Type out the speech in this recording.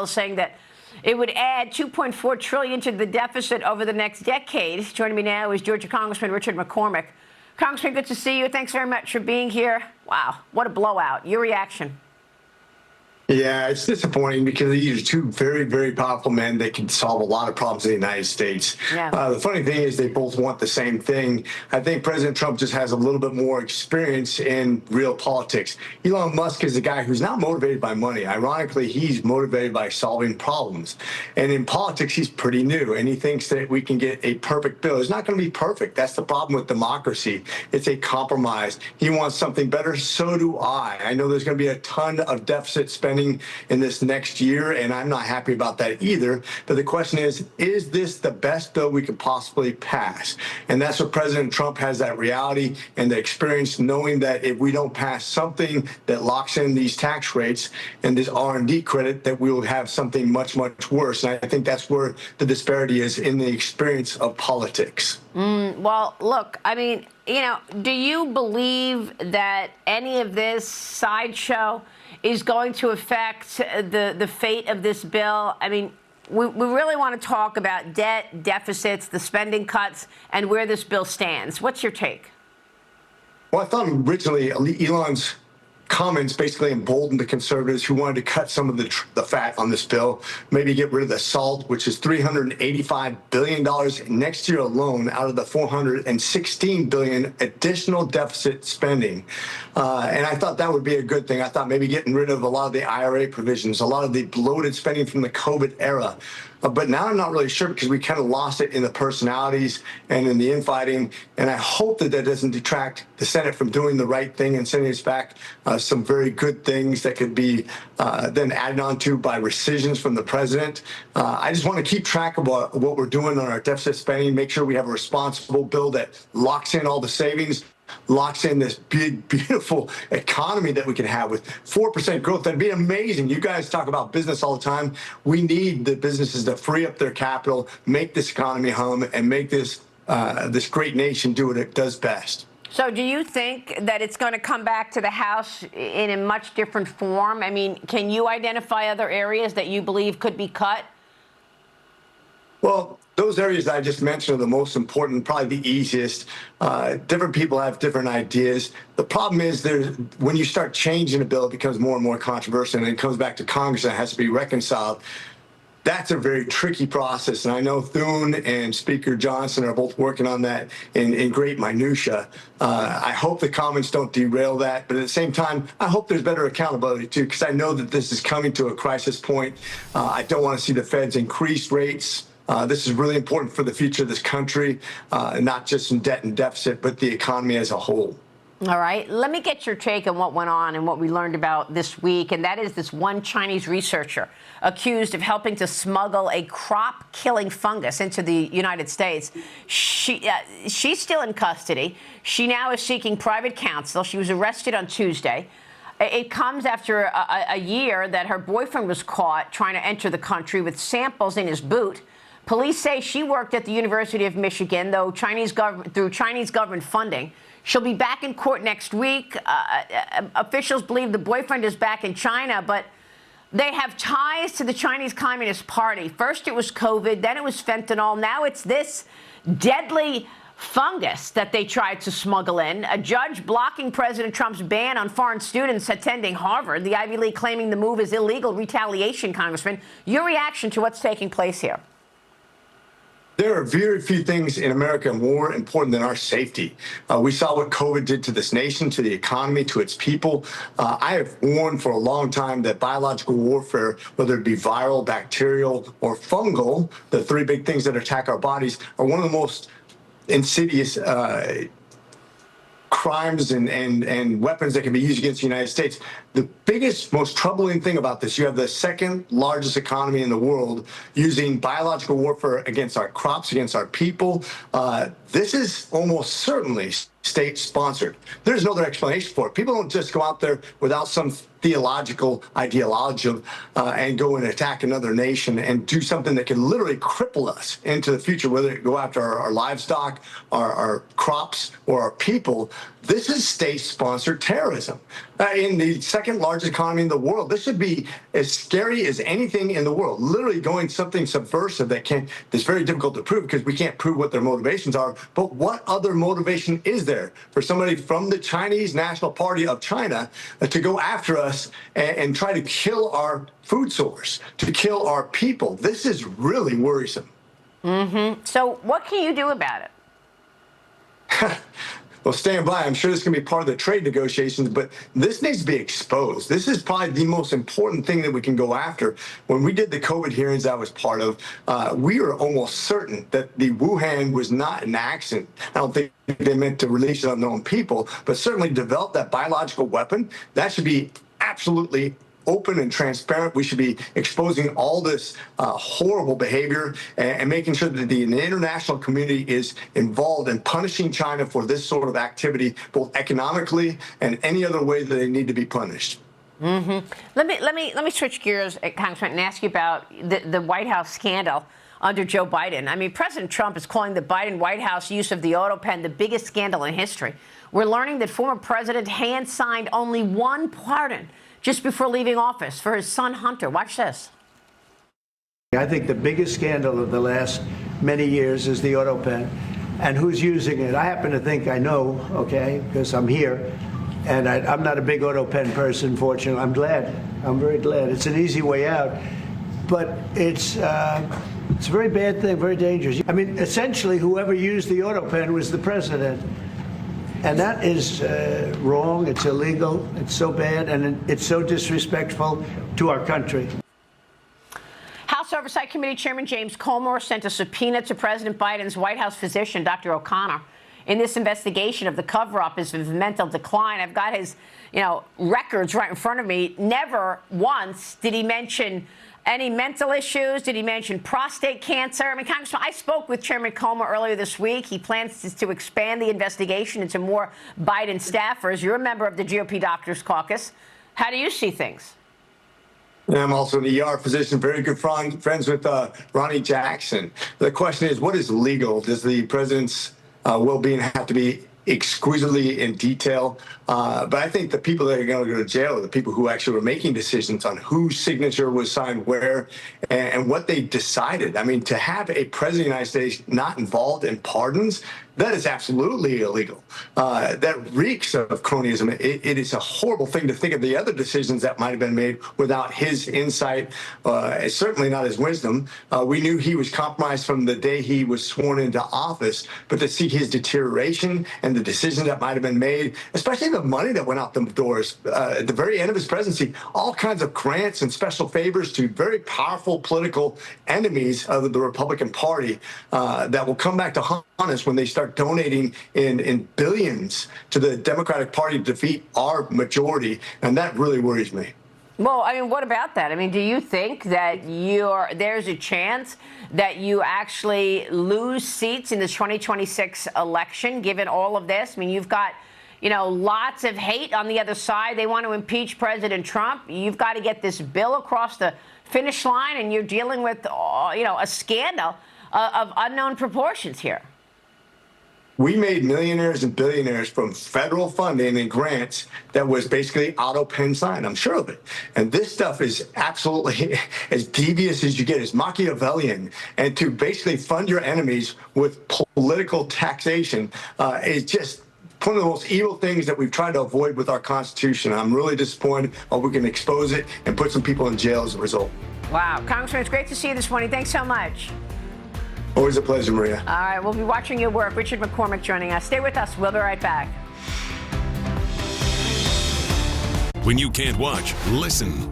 saying that it would add $2.4 trillion to the deficit over the next decade. Joining me now is Georgia Congressman Richard McCormick. Congressman, good to see you. Thanks very much for being here. Wow, what a blowout. Your reaction? Yeah, it's disappointing because these are two very, very powerful men that can solve a lot of problems in the United States. Yeah. The funny thing is they both want the same thing. I think President Trump just has a little bit more experience in real politics. Elon Musk is a guy who's not motivated by money. Ironically, he's motivated by solving problems. And in politics, he's pretty new, and he thinks that we can get a perfect bill. It's not going to be perfect. That's the problem with democracy. It's a compromise. He wants something better. So do I. I know there's going to be a ton of deficit spending in this next year, and I'm not happy about that either. But the question is this the best bill we could possibly pass? And that's what President Trump has, that reality and the experience, knowing that if we don't pass something that locks in these tax rates and this R&D credit, that we will have something much, much worse. And I think that's where the disparity is in the experience of politics. Well, look, I mean, do you believe that any of this sideshow is going to affect the fate of this bill? I mean, we really want to talk about debt, deficits, the spending cuts, and where this bill stands. What's your take? Well, I thought originally Elon's comments basically emboldened the conservatives who wanted to cut some of the fat on this bill, maybe get rid of the SALT, which is $385 billion next year alone out of the $416 billion additional deficit spending. And I thought that would be a good thing. I thought maybe getting rid of a lot of the IRA provisions, a lot of the bloated spending from the COVID era. But now I'm not really sure because we kind of lost it in the personalities and in the infighting. And I hope that that doesn't detract the Senate from doing the right thing and sending us back some very good things that could be then added on to by rescissions from the president. I just want to keep track of what we're doing on our deficit spending, make sure we have a responsible bill that locks in all the savings, locks in this big, beautiful economy that we can have with 4% growth. That'd be amazing. You guys talk about business all the time. We need the businesses to free up their capital, make this economy hum, and make this this great nation do what it does best. So do you think that it's going to come back to the House in a much different form? I mean, can you identify other areas that you believe could be cut? Well, those areas I just mentioned are the most important, probably the easiest. Different people have different ideas. The problem is when you start changing a bill, it becomes more and more controversial, and it comes back to Congress and it has to be reconciled. That's a very tricky process, and I know Thune and Speaker Johnson are both working on that in great minutia. I hope the comments don't derail that, but at the same time, I hope there's better accountability too, because I know that this is coming to a crisis point. I don't want to see the Feds increase rates. This is really important for the future of this country, not just in debt and deficit, but the economy as a whole. All right. Let me get your take on what went on and what we learned about this week, and that is this one Chinese researcher accused of helping to smuggle a crop-killing fungus into the United States. She's still in custody. She now is seeking private counsel. She was arrested on Tuesday. It comes after a year that her boyfriend was caught trying to enter the country with samples in his boot. Police say she worked at the University of Michigan, though through Chinese government funding. She'll be back in court next week. Officials believe the boyfriend is back in China, but they have ties to the Chinese Communist Party. First it was COVID, then it was fentanyl. Now it's this deadly fungus that they tried to smuggle in. A judge blocking President Trump's ban on foreign students attending Harvard. The Ivy League claiming the move is illegal retaliation, Congressman. Your reaction to what's taking place here? There are very few things in America more important than our safety. We saw what COVID did to this nation, to the economy, to its people. I have warned for a long time that biological warfare, whether it be viral, bacterial, or fungal, the three big things that attack our bodies, are one of the most insidious crimes and weapons that can be used against the United States. The biggest, most troubling thing about this, you have the second largest economy in the world using biological warfare against our crops, against our people. This is almost certainly state-sponsored. There's no other explanation for it. People don't just go out there without some theological ideology and go and attack another nation and do something that can literally cripple us into the future, whether it go after our livestock, our crops, or our people. This is state-sponsored terrorism. In the second largest economy in the world, this should be as scary as anything in the world. Literally going something subversive that's very difficult to prove because we can't prove what their motivations are. But what other motivation is there for somebody from the Chinese National Party of China to go after us and try to kill our food source, to kill our people? This is really worrisome. So what can you do about it? Well, stand by. I'm sure this is going to be part of the trade negotiations, but this needs to be exposed. This is probably the most important thing that we can go after. When we did the COVID hearings I was part of, we were almost certain that the Wuhan was not an accident. I don't think they meant to release it on unknown people, but certainly develop that biological weapon. That should be absolutely open and transparent. We should be exposing all this horrible behavior and making sure that the international community is involved in punishing China for this sort of activity, both economically and any other way that they need to be punished. Let me switch gears, Congressman, and ask you about the White House scandal under Joe Biden. I mean, President Trump is calling the Biden White House use of the auto pen the biggest scandal in history. We're learning that former president hand-signed only one pardon just before leaving office for his son, Hunter. Watch this. I think the biggest scandal of the last many years is the auto pen and who's using it. I happen to think I know, okay, because I'm here, and I'm not a big auto pen person, fortunately. I'm glad. I'm very glad. It's an easy way out, but it's a very bad thing, very dangerous. I mean, essentially, whoever used the auto pen was the president. And that is wrong, it's illegal, it's so bad, and it's so disrespectful to our country. House Oversight Committee Chairman James Comer sent a subpoena to President Biden's White House physician, Dr. O'Connor, in this investigation of the cover-up of his mental decline. I've got his, records right in front of me. Never once did he mention any mental issues. Did he mention prostate cancer? I mean, Congressman, I spoke with Chairman Comer earlier this week. He plans to expand the investigation into more Biden staffers. You're a member of the GOP Doctors Caucus. How do you see things? Yeah, I'm also an ER physician, very good friends with Ronnie Jackson. The question is, what is legal? Does the president's well-being have to be exquisitely in detail? But I think the people that are going to go to jail are the people who actually were making decisions on whose signature was signed where and what they decided. I mean, to have a president of the United States not involved in pardons, that is absolutely illegal. That reeks of cronyism. It is a horrible thing to think of the other decisions that might have been made without his insight, certainly not his wisdom. We knew he was compromised from the day he was sworn into office, but to see his deterioration and the decisions that might have been made, especially the money that went out the doors at the very end of his presidency, all kinds of grants and special favors to very powerful political enemies of the Republican Party that will come back to haunt us when they start donating in billions to the Democratic Party to defeat our majority. And that really worries me. Well, I mean, what about that? I mean, do you think that there's a chance that you actually lose seats in the 2026 election, given all of this? I mean, you've got, lots of hate on the other side. They want to impeach President Trump. You've got to get this bill across the finish line, and you're dealing with, a scandal of unknown proportions here. We made millionaires and billionaires from federal funding and grants that was basically auto pen sign. I'm sure of it. And this stuff is absolutely as devious as you get. It's Machiavellian. And to basically fund your enemies with political taxation is just one of the most evil things that we've tried to avoid with our Constitution. I'm really disappointed. Hope we can expose it and put some people in jail as a result. Wow. Congressman, it's great to see you this morning. Thanks so much. Always a pleasure, Maria. All right, we'll be watching your work. Richard McCormick joining us. Stay with us. We'll be right back. When you can't watch, listen.